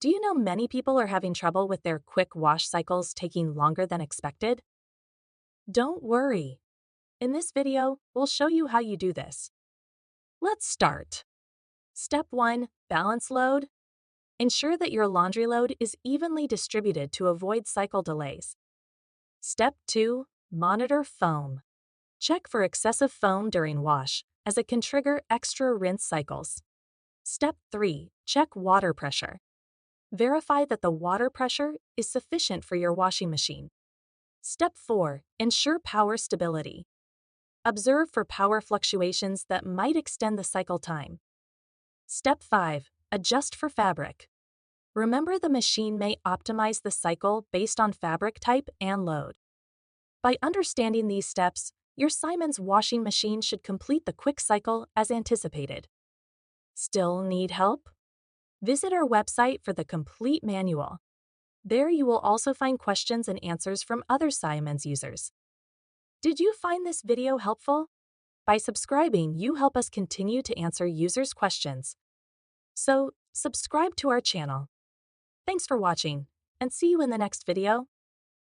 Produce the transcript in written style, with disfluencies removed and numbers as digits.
Do you know many people are having trouble with their quick wash cycles taking longer than expected? Don't worry. In this video, we'll show you how you do this. Let's start. Step 1. Balance load. Ensure that your laundry load is evenly distributed to avoid cycle delays. Step 2. Monitor foam. Check for excessive foam during wash, as it can trigger extra rinse cycles. Step 3. Check water pressure. Verify that the water pressure is sufficient for your washing machine. Step 4. Ensure power stability. Observe for power fluctuations that might extend the cycle time. Step 5. Adjust for fabric. Remember, the machine may optimize the cycle based on fabric type and load. By understanding these steps, your Siemens washing machine should complete the quick cycle as anticipated. Still need help? Visit our website for the complete manual. There you will also find questions and answers from other Siemens users. Did you find this video helpful? By subscribing, you help us continue to answer users' questions. So, subscribe to our channel. Thanks for watching, and see you in the next video.